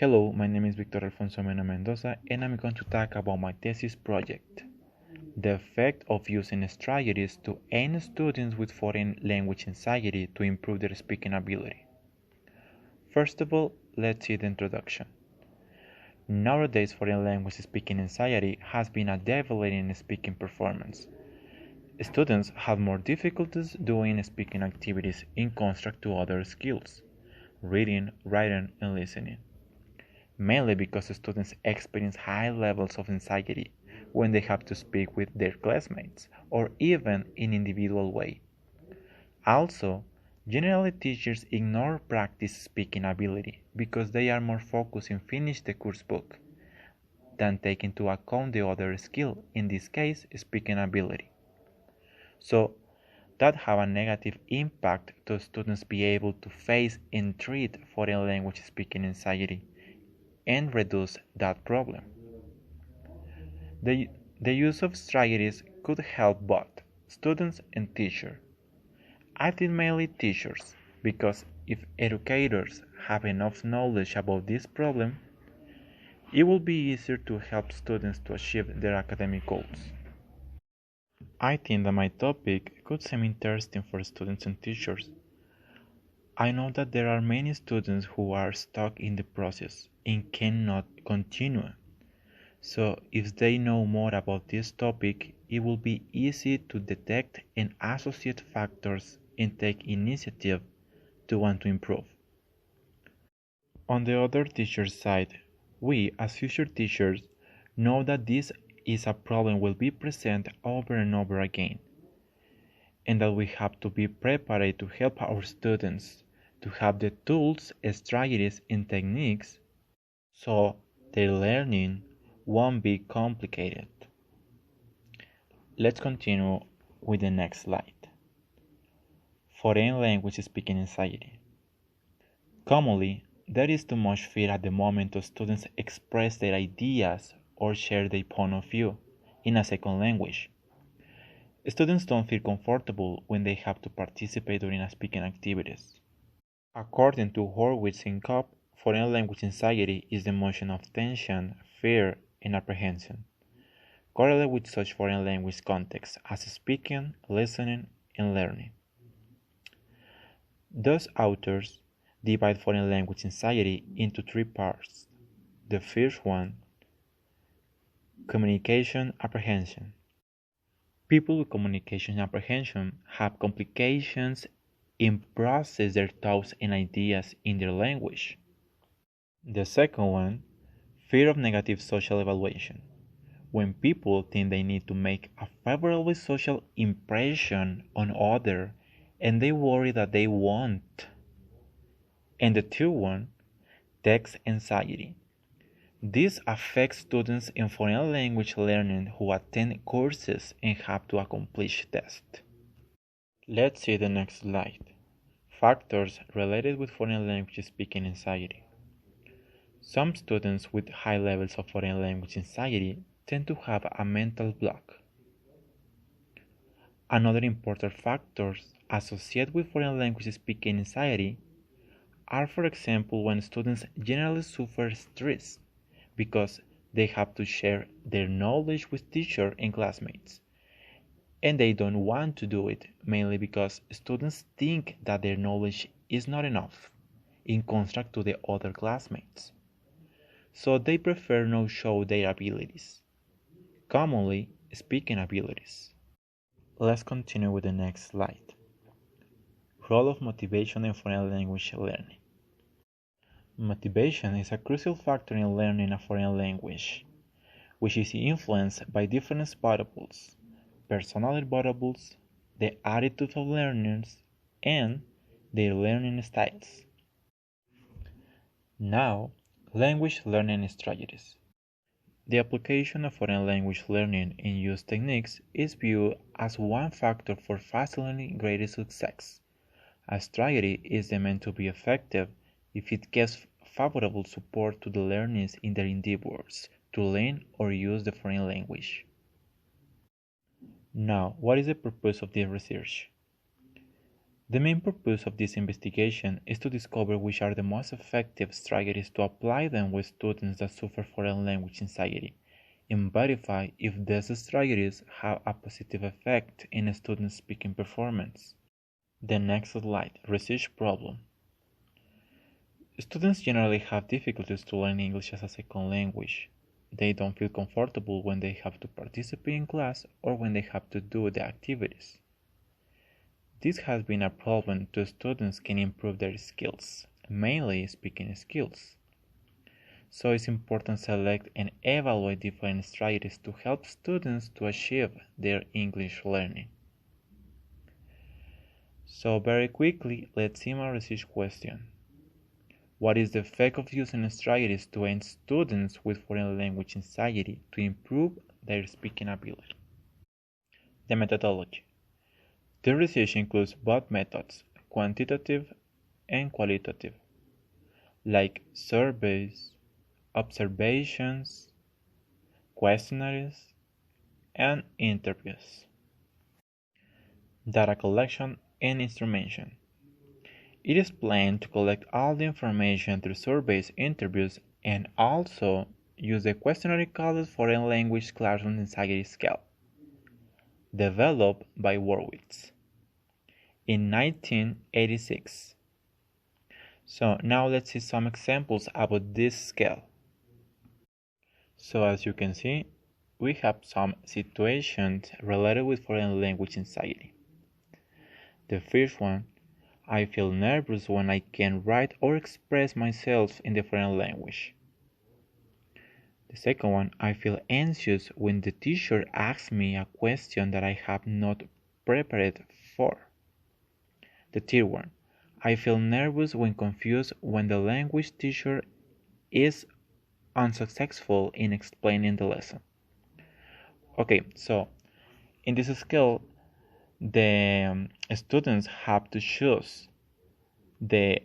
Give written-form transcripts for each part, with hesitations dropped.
Hello, my name is Victor Alfonso Mena Mendoza and I'm going to talk about my thesis project, the effect of using strategies to aid students with foreign language anxiety to improve their speaking ability. First of all, let's see the introduction. Nowadays, foreign language speaking anxiety has been a developing speaking performance. Students have more difficulties doing speaking activities in contrast to other skills, reading, writing, and listening. Mainly because students experience high levels of anxiety when they have to speak with their classmates or even in individual way. Also, generally teachers ignore practice speaking ability because they are more focused in finish the course book than take into account the other skill, in this case speaking ability. So that have a negative impact to students be able to face and treat foreign language speaking anxiety and reduce that problem. The use of strategies could help both students and teachers. I think mainly teachers, because if educators have enough knowledge about this problem, it will be easier to help students to achieve their academic goals. I think that my topic could seem interesting for students and teachers. I know that there are many students who are stuck in the process and cannot continue. So if they know more about this topic, it will be easy to detect and associate factors and take initiative to want to improve. On the other teacher's side, we as future teachers know that this is a problem will be present over and over again, and that we have to be prepared to help our students to have the tools, strategies, and techniques so their learning won't be complicated. Let's continue with the next slide. Foreign language speaking anxiety. Commonly, there is too much fear at the moment of students express their ideas or share their point of view in a second language. Students don't feel comfortable when they have to participate during speaking activities. According to Horwitz and Kopp, foreign language anxiety is the emotion of tension, fear, and apprehension, correlate with such foreign language contexts as speaking, listening, and learning. Those authors divide foreign language anxiety into three parts. The first one, communication apprehension. People with communication apprehension have complications in process their thoughts and ideas in their language. The second one, fear of negative social evaluation. When people think they need to make a favorable social impression on others and they worry that they won't. And the third one, text anxiety. This affects students in foreign language learning who attend courses and have to accomplish tests. Let's see the next slide. Factors related with foreign language speaking anxiety. Some students with high levels of foreign language anxiety tend to have a mental block. Another important factors associated with foreign language speaking anxiety are, for example, when students generally suffer stress because they have to share their knowledge with teachers and classmates, and they don't want to do it, mainly because students think that their knowledge is not enough in contrast to the other classmates, so they prefer not show their abilities, commonly speaking abilities. Let's continue with the next slide. Role of motivation in foreign language learning. Motivation is a crucial factor in learning a foreign language, which is influenced by different variables, personality variables, the attitude of learners, and their learning styles. Now, language learning strategies. The application of foreign language learning in use techniques is viewed as one factor for facilitating greater success. A strategy is meant to be effective if it gives favorable support to the learners in their endeavors to learn or use the foreign language. Now, what is the purpose of this research? The main purpose of this investigation is to discover which are the most effective strategies to apply them with students that suffer foreign language anxiety, and verify if these strategies have a positive effect in a student's speaking performance. The next slide, research problem. Students generally have difficulties to learn English as a second language. They don't feel comfortable when they have to participate in class or when they have to do the activities. This has been a problem to students can improve their skills, mainly speaking skills. So it's important to select and evaluate different strategies to help students to achieve their English learning. So very quickly, let's see my research question. What is the effect of using strategies to aid students with foreign language anxiety to improve their speaking ability? The methodology. The research includes both methods, quantitative and qualitative, like surveys, observations, questionnaires, and interviews. Data collection and instrumentation. It is planned to collect all the information through surveys, interviews, and also use the questionnaire called Foreign Language Classroom Anxiety Scale, developed by Warwitz in 1986. So now let's see some examples about this scale. So as you can see, we have some situations related with foreign language anxiety. The first one, I feel nervous when I can write or express myself in the foreign language. The second one, I feel anxious when the teacher asks me a question that I have not prepared for. The third one, I feel nervous when confused when the language teacher is unsuccessful in explaining the lesson. Okay, so in this scale, the students have to choose the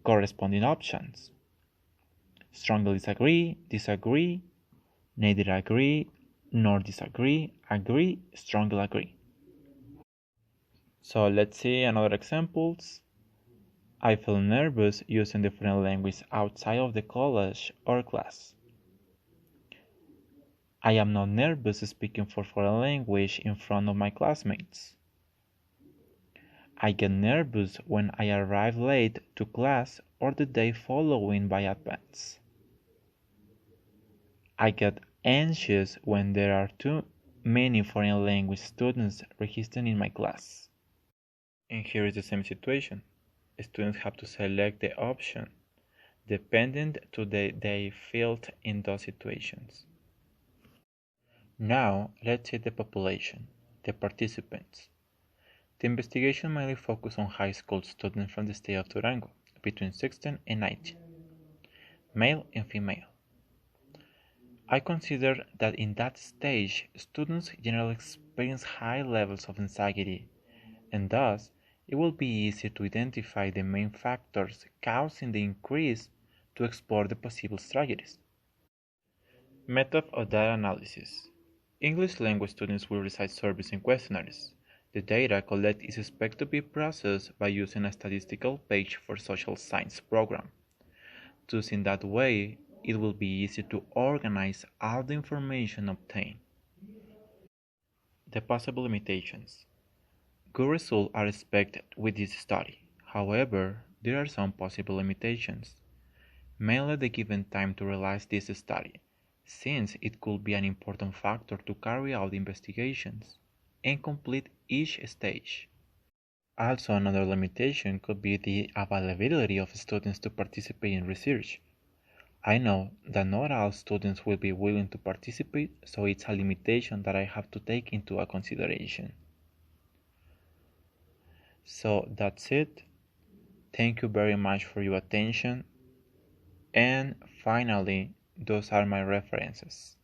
corresponding options. Strongly disagree, disagree, neither agree nor disagree, agree, strongly agree. So let's see another examples. I feel nervous using the foreign language outside of the college or class. I am not nervous speaking for foreign language in front of my classmates. I get nervous when I arrive late to class or the day following by advance. I get anxious when there are too many foreign language students registered in my class. And here is the same situation. Students have to select the option dependent to they felt in those situations. Now let's see the population, the participants. The investigation mainly focused on high school students from the state of Durango, between 16 and 19, male and female. I consider that in that stage, students generally experience high levels of anxiety, and thus it will be easy to identify the main factors causing the increase to explore the possible strategies. Method of data analysis. English language students will receive surveys and questionnaires. The data collected is expected to be processed by using a statistical page for social science program. Thus, in that way, it will be easy to organize all the information obtained. The possible limitations. Good results are expected with this study. However, there are some possible limitations. Mainly the given time to realize this study, since it could be an important factor to carry out investigations and complete each stage. Also, another limitation could be the availability of students to participate in research. I know that not all students will be willing to participate, so it's a limitation that I have to take into a consideration. So that's it. Thank you very much for your attention. And finally, those are my references.